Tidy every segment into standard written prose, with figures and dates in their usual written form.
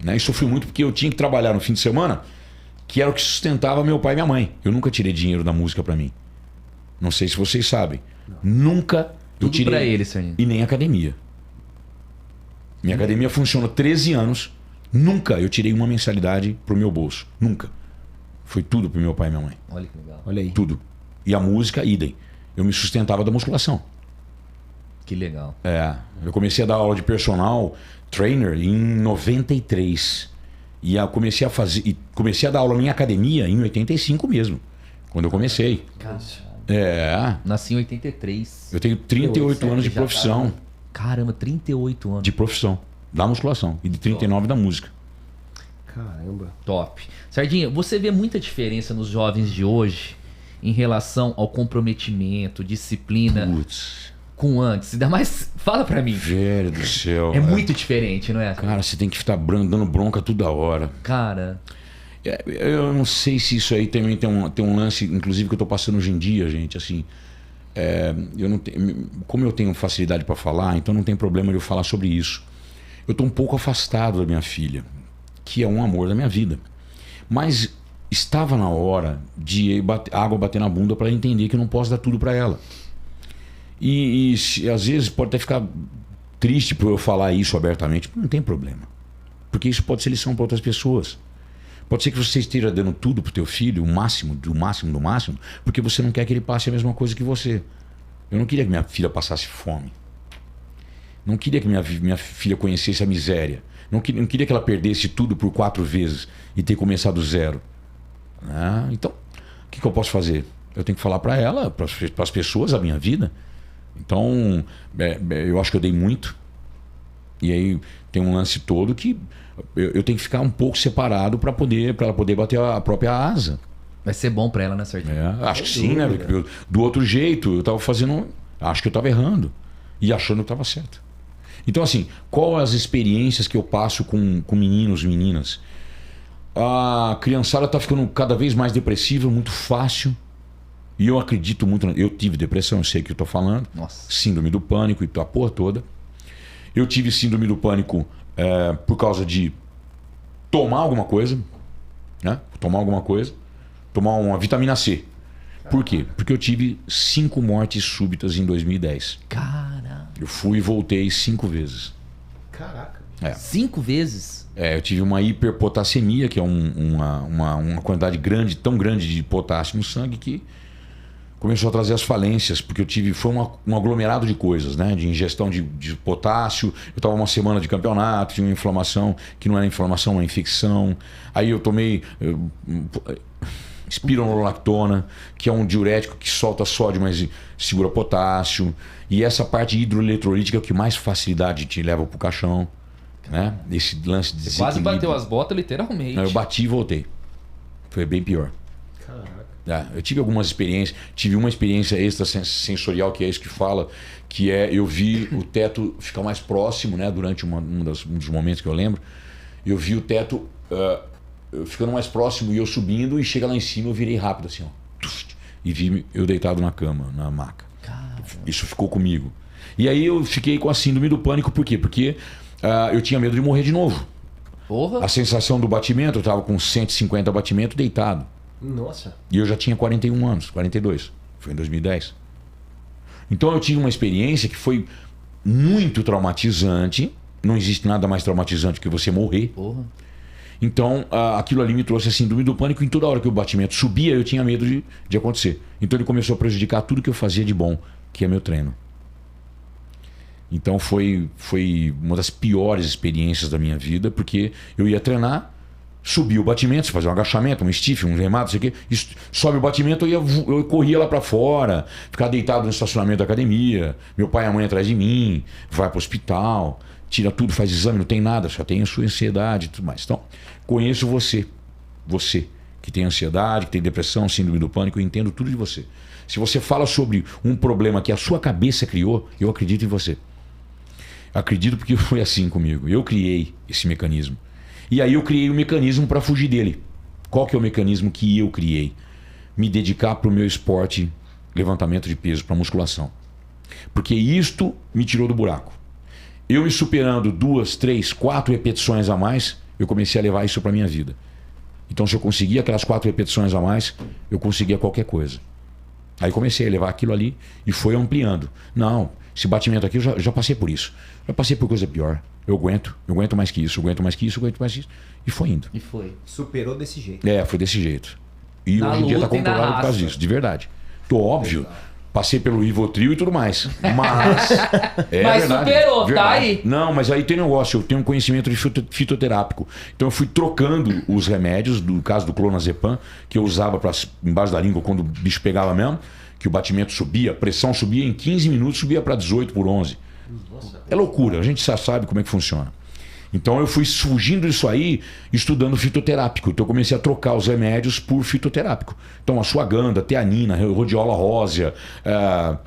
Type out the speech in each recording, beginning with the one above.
né? E sofri muito porque eu tinha que trabalhar no fim de semana, que era o que sustentava meu pai e minha mãe. Eu nunca tirei dinheiro da música pra mim. Não sei se vocês sabem. Nunca eu Tudo tirei. pra ele, Serginho. E nem academia. Minha academia funciona há 13 anos. Nunca eu tirei uma mensalidade pro meu bolso. Nunca. Foi tudo pro meu pai e minha mãe. Olha que legal. Olha aí. Tudo. E a música, idem. Eu me sustentava da musculação. Que legal. Eu comecei a dar aula de personal trainer em 93. E comecei a dar aula na minha academia em 85 mesmo. Quando eu comecei. Nasci em 83. Eu tenho 38 anos de profissão. Caramba, 38 anos. De profissão. Da musculação. E de 39 da música. Caramba. Top. Sardinha, você vê muita diferença nos jovens de hoje em relação ao comprometimento, disciplina Putz. com antes? Ainda mais, fala pra mim. Velho do céu. É muito diferente, não é? Cara, você tem que ficar dando bronca toda hora. Cara, Eu não sei se isso aí também tem um lance, inclusive, que eu tô passando hoje em dia, gente, assim. Eu não tenho, como eu tenho facilidade para falar, então não tem problema de eu falar sobre isso. Eu tô um pouco afastado da minha filha, que é um amor da minha vida. Mas estava na hora de água bater na bunda para entender que eu não posso dar tudo para ela. E às vezes pode até ficar triste por eu falar isso abertamente, não tem problema. Porque isso pode ser lição para outras pessoas. Pode ser que você esteja dando tudo pro teu filho, o máximo, do máximo, do máximo, porque você não quer que ele passe a mesma coisa que você. Eu não queria que minha filha passasse fome. Não queria que minha filha conhecesse a miséria. Não queria que ela perdesse tudo por 4 vezes e ter começado do zero. Então, o que eu posso fazer? Eu tenho que falar para ela, para as pessoas, a minha vida. Então, eu acho que eu dei muito. E aí tem um lance todo que eu tenho que ficar um pouco separado para ela poder bater a própria asa. vai ser bom pra ela, né, Sardinha? Acho que sim, né? Porque do outro jeito, eu tava fazendo. Acho que eu tava errando. E achando que tava certo. Então, assim, qual as experiências que eu passo com meninos e meninas? A criançada tá ficando cada vez mais depressiva, muito fácil. E eu acredito muito. Eu tive depressão, eu sei o que eu tô falando. Nossa. Síndrome do pânico e a porra toda. Eu tive síndrome do pânico por causa de tomar alguma coisa, né? Tomar uma vitamina C. Por quê? Porque eu tive 5 mortes súbitas em 2010. Cara. Eu fui e voltei 5 vezes. Caraca. 5 vezes? Eu tive uma hiperpotassemia, que é uma quantidade grande, tão grande de potássio no sangue que começou a trazer as falências, porque foi um aglomerado de coisas, né? De ingestão de potássio. Eu estava uma semana de campeonato, tinha uma inflamação, que não era inflamação, uma infecção. Aí eu tomei espironolactona, que é um diurético que solta sódio, mas segura potássio. E essa parte hidroeletrolítica é o que mais facilidade te leva pro caixão, né? Esse lance de Você quase bateu as botas, literalmente. Não, eu bati e voltei. Foi bem pior. Caraca. Eu tive algumas experiências. Tive uma experiência extrasensorial, que é isso que fala, que eu vi o teto ficar mais próximo, né? Durante um dos momentos que eu lembro. Eu vi o teto ficando mais próximo e eu subindo, e chega lá em cima, eu virei rápido assim, ó. E vi eu deitado na cama, na maca. Caramba. Isso ficou comigo. E aí eu fiquei com a síndrome do pânico, por quê? Porque eu tinha medo de morrer de novo. Porra. A sensação do batimento, eu tava com 150 batimentos deitado. Nossa. E eu já tinha 41 anos, 42. Foi em 2010. Então eu tive uma experiência que foi muito traumatizante. Não existe nada mais traumatizante que você morrer. Porra. Então aquilo ali me trouxe a síndrome do pânico. Em toda hora que o batimento subia, eu tinha medo de acontecer. Então ele começou a prejudicar tudo que eu fazia de bom, que é meu treino. Então foi uma das piores experiências da minha vida, porque eu ia treinar, subia o batimento, fazer um agachamento, um stiff, um remado, não sei o quê, sobe o batimento, eu corria lá para fora, ficava deitado no estacionamento da academia, meu pai e a mãe atrás de mim, vai para o hospital, tira tudo, faz exame, não tem nada, só tem a sua ansiedade e tudo mais. Então, conheço você que tem ansiedade, que tem depressão, síndrome do pânico, eu entendo tudo de você. Se você fala sobre um problema que a sua cabeça criou, eu acredito em você. Acredito porque foi assim comigo. Eu criei esse mecanismo. E aí eu criei um mecanismo para fugir dele. Qual que é o mecanismo que eu criei? Me dedicar para o meu esporte, levantamento de peso, para musculação. Porque isto me tirou do buraco. Eu me superando 2, 3, 4 repetições a mais, eu comecei a levar isso para minha vida. Então, se eu conseguia aquelas 4 repetições a mais, eu conseguia qualquer coisa. Aí comecei a levar aquilo ali e foi ampliando. Não, esse batimento aqui, eu já passei por isso. Já passei por coisa pior. Eu aguento mais que isso, eu aguento mais que isso, eu aguento mais que isso. E foi indo. E foi. Superou desse jeito. Foi desse jeito. E Na hoje em dia tá luta e na controlado por causa raça. disso, de verdade. Tô óbvio, passei pelo Rivotril e tudo mais. Mas. Mas superou, tá aí. Não, mas aí tem negócio, eu tenho um conhecimento de fitoterápico. Então eu fui trocando os remédios, do caso do clonazepam, que eu usava embaixo da língua quando o bicho pegava mesmo, que o batimento subia, a pressão subia, em 15 minutos subia para 18 por 11. É loucura, a gente já sabe como é que funciona. Então eu fui fugindo disso aí, estudando fitoterápico. Então eu comecei a trocar os remédios por fitoterápico. Então ashwagandha, teanina, rhodiola rósea,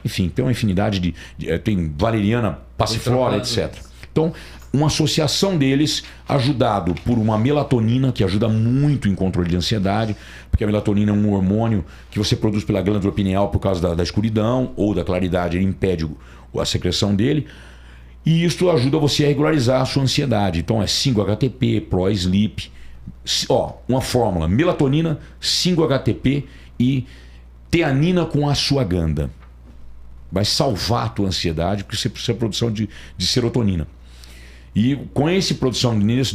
enfim, tem uma infinidade tem valeriana, passiflora, etc. Então, uma associação deles, ajudado por uma melatonina, que ajuda muito em controle de ansiedade, porque a melatonina é um hormônio que você produz pela glândula pineal por causa da escuridão ou da claridade, ele impede a secreção dele. E isso ajuda você a regularizar a sua ansiedade. Então é 5-HTP, Pro-Sleep. Uma fórmula: melatonina, 5-HTP e teanina com ashwagandha. Vai salvar a tua ansiedade, porque você precisa de produção de serotonina. E com essa produção nesse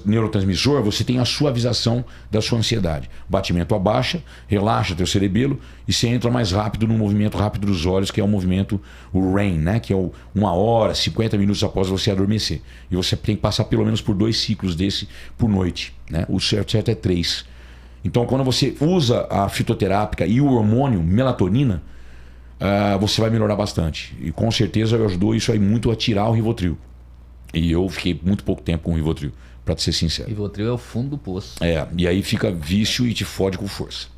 neurotransmissor, você tem a suavização da sua ansiedade. O batimento abaixa, relaxa teu cerebelo e você entra mais rápido no movimento rápido dos olhos, que é o movimento, o REM, né? Que é 1 hora, 50 minutos após você adormecer. E você tem que passar pelo menos por 2 ciclos desse por noite, né? O certo é 3. Então, quando você usa a fitoterápica e o hormônio melatonina, você vai melhorar bastante. E com certeza ajudou isso aí muito a tirar o Rivotril. E eu fiquei muito pouco tempo com o Rivotril, pra te ser sincero. Rivotril é o fundo do poço. E aí fica vício e te fode com força.